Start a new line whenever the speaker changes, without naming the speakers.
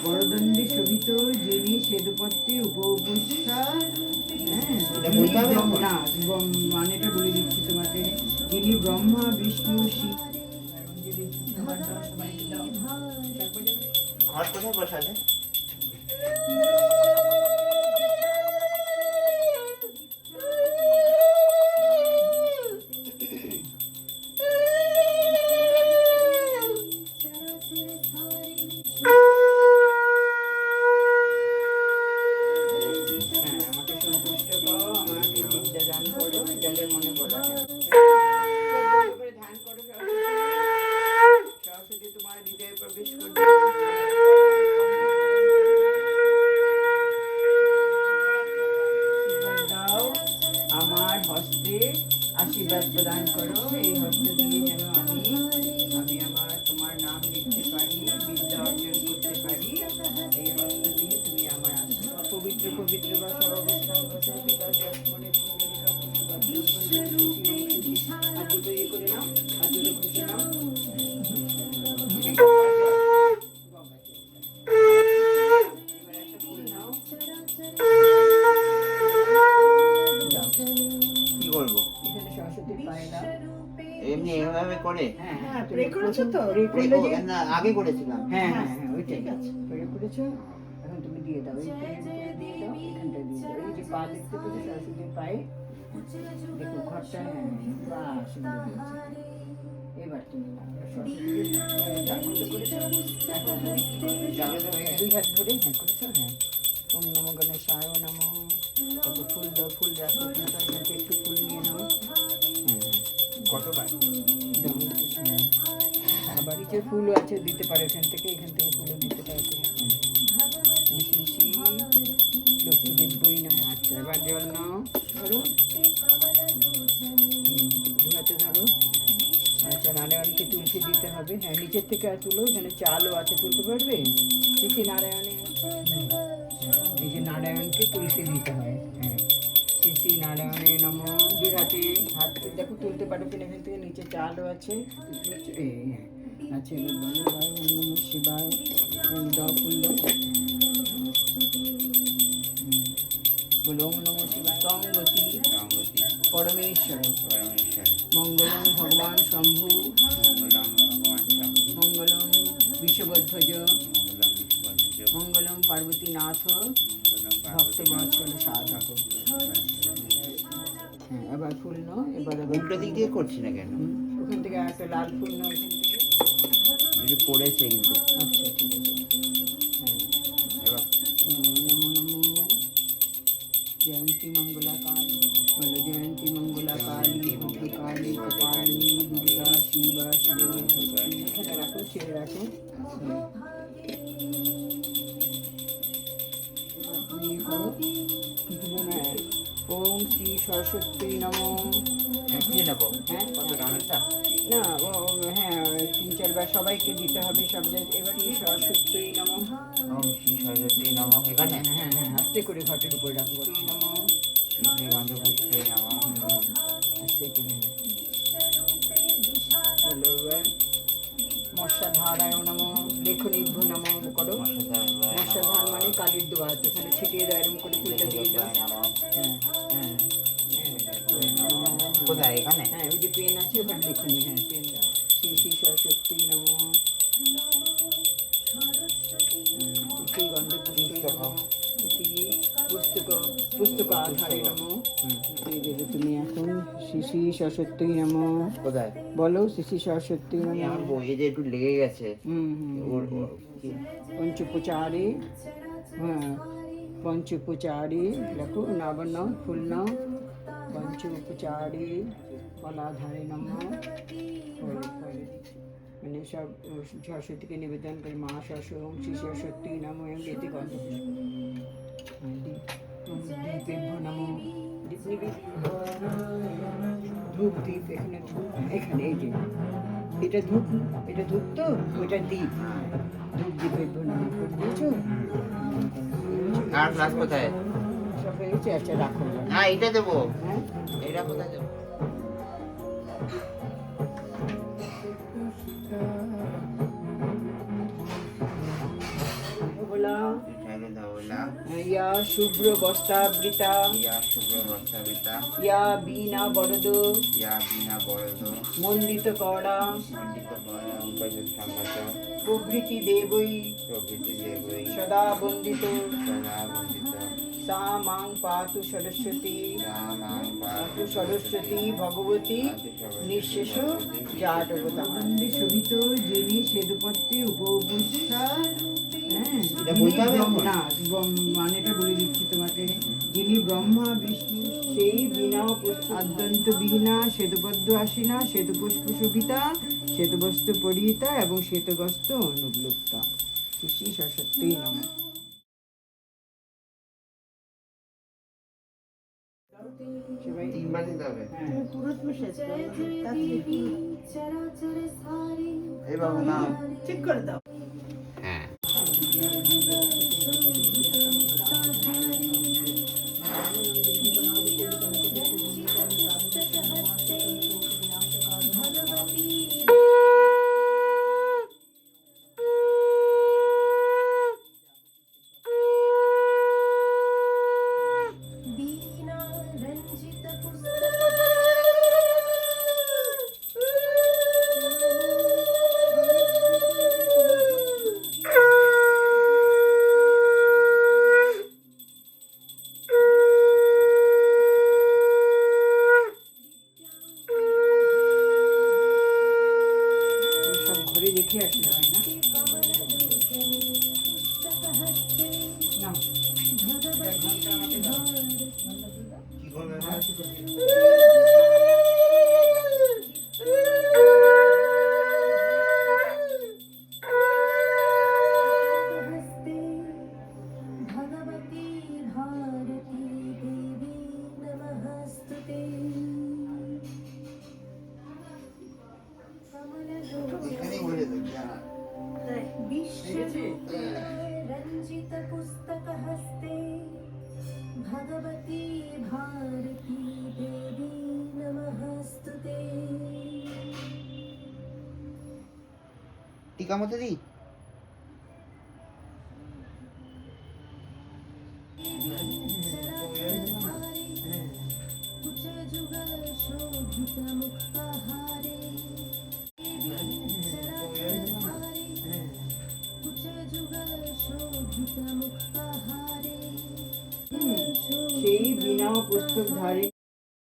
বরদণ্ডে শোভিত যিনি সেদুপত্তে উপবিষ্টা, না মানেটা বলে দিচ্ছি তোমাকে, যিনি ব্রহ্মা বিষ্ণু শিব।
ঘর কোথায় বসালে?
আমার হস্তে আশীর্বাদ প্রদান করো, এই হস্ত দিয়ে যেন আমি আমার তোমার নাম লিখতে পারি, বিদ্যা অর্জন করতে পারি। এই হস্ত দিয়ে তুমি আমার আশীর্বাদ। পবিত্র পবিত্র বা সর্বস্থান হাত দুটো ইয়ে করে নাও, হাত দুটো খুশি নাও।
কি করবো?
এখানে সরস্বতীর পায়ে দাও।
এমনি এভাবে করে?
হ্যাঁ, প্রে করেছো তো?
না, আগে করেছিলাম।
হ্যাঁ হ্যাঁ হ্যাঁ, ওইটাই আছে। প্রে করেছো, এখন তুমি দিয়ে দাও। এই দিয়ে দাও, এখানটা দিয়ে দাও। এই যে পা দেখতে পেয়েছো সরস্বতীর পায়ে, দেখো ঘরটা। হ্যাঁ, বাহ, সুন্দর হয়েছে। এবার তুমি দুই হাত ধরে হ্যাঁ করেছো। হ্যাঁ, ওম নমো গণেশায় নমো। তারপর ফুল দাও, ফুল রাখো, এখান থেকে একটু ফুল নিয়ে নাও।
কতবার?
আবার নিচে ফুলও আছে, দিতে পারো এখান থেকে ফুলও দিতে পারো। শ্রী শ্রী লক্ষ্মী দেবই নামো। আচ্ছা, এবার জল নাও, ধরো, দু হাতে ধরো। আচ্ছা, নারায়ণকে তুলসী দিতে হবে। হ্যাঁ, নিচের থেকে আর তুলো, এখানে চালও আছে, তুলতে পারবে? শ্রী নারায়ণে, এই যে নারায়ণকে তুলসী দিতে হয়। হ্যাঁ, শ্রী নারায়ণে নমো। দুই হাতে হাত দেখো তুলতে পারো কিনা, এখান থেকে নিচে চালও আছে। আচ্ছা, এবার বলো ভাই ওম নমঃ শিবায়। দাও, ফুল দাও, বলো ওম নমঃ শিবায়। তং গতি পরমেশ্বর মঙ্গলম ভগবান শম্ভু, মঙ্গলম বিষবধ্বজ, মঙ্গলম পার্বতীনাথ, ভক্তবৎসল সাধক। হ্যাঁ, এবার ফুল নাও। এবার
উল্টো দিক দিয়ে করছি না কেন?
ওখান থেকে একটা লাল ফুল নাও, এখান থেকে
পড়েছে কিন্তু।
আচ্ছা, ঠিক আছে। হ্যাঁ,
এবার
নমো নমো জয়ন্তী মঙ্গলা কালী, বলো জয়ন্তী মঙ্গলা কালী, ভদ্রকালী, কপালিনী, দুর্গা, শিবা, শারদা। এখানে রাখো, ছেড়ে রাখো। করো কিছু না। ওম শ্রী সরস্বতী নমো।
নেবো।
হ্যাঁ,
কত দামেরটা?
না, হ্যাঁ, 3-4 সবাইকে দিতে হবে সব জায়গায়। এবার শ্রী সরস্বতী নমো।
ওম শ্রী সরস্বতী নমঃ। এখানে
হ্যাঁ হ্যাঁ, আস্তে করে ঘটের উপরে রাখবো। নমো,
শ্রী গন্ধপুত্রে নমঃ।
আস্তে করে বলো। এবার মশাধারায় নমো, লেখনীভ্য নমো করো। মশাধার মানে কালির দোয়া, ওখানে ছিটিয়ে দাও, এরকম করে ফুলটা দিয়ে দাও। হ্যাঁ হ্যাঁ,
কোথায়? এখানে?
হ্যাঁ, ওই যে পেন আছে, ওখানে লেখনি। হ্যাঁ, পেন দাও। শ্রী শ্রী সরস্বতী নমো। ইতি গন্ধপুষ্পে নমো, ইতি পুস্তক আধারে নমো। দিয়ে দেবে তুমি এখন। শ্রী শ্রী সরস্বতী নমো।
কোথায়
বলো, শ্রী শ্রী সরস্বতী নমো।
আমার বইয়ে যে একটু লেগে গেছে।
পঞ্চপুচারি, হ্যাঁ, পঞ্চপুচারি লেখো। আবার নাও, ফুল নাও। পঞ্চপুচারি ফলাধারে নমঃ। মানে সব সরস্বতীকে নিবেদন করে। মা সরস্বতী, ওম শ্রী সরস্বতী নমঃ। এতে গন্ধ দীপেভ্য নমঃ। দীপ নিবি, ধূপ দীপ, এখানে ধূপ, এখানে এই যে এটা ধূপ, এটা ধূপ তো, ওইটা দীপ। ধূপ দীপেভ্য নমঃ করে দিয়েছো।
আর গ্লাস কোথায়?
সব হয়ে গেছে। আচ্ছা, রাখো।
না, এটা দেবো।
হ্যাঁ,
এটা কোথায় দেবো?
বলো ধবলা
জটায়ু ধবলা
ইয়া শুভ্র বস্ত্রাবৃতা
ইয়া শুভ্র বস্ত্রাবৃতা
ইয়া বীণা বরদ
ইয়া বীণা বরদ
মণ্ডিত করা
মণ্ডিত বরদ অঙ্কজ সংগত
প্রভৃতি দেবৈ
প্রভৃতি দেবৈ
সদা বন্দিত
সদা বন্দিত
সা মাং পাতু সরস্বতী
রামাং
পাতু সরস্বতী ভগবতী নিঃশেষ জাটবতা বন্দে শোভিত যিনি সেতুপত্রে উপবিষ্টা হ্যাঁ
এটা বলতে হবে এখন?
না মানেটা বলে দিচ্ছি তোমাকে যিনি ব্রহ্মা বিষ্ণু সেই বিনা আদ্যন্ত বিহীনা শ্বেতপদ্ম আসিনা শ্বেতপুষ্প শোভিতা শ্বেতবস্ত্র পরিহিতা এবং শ্বেতবস্ত্র অনুপ্লুপ্তা শ্রী সরস্বতী নম। সবাই
তিনবার দিতে হবে এই বাবু নাম
ঠিক করে দাও।
হ্যাঁ
সব ঘরে রেখে আসলে হয় না না ঘন্টা আমাকে দাও।
কি করবে
আরতি করবে।
भगवती भारती देवी नमस्तुते
এখানেই বলে দেবে জানা
रंजित पुस्तक हस्ते भगवती भारती देवी नमस्तुते
টিকা মতো দি
সেই বিনা পুস্তক ধারী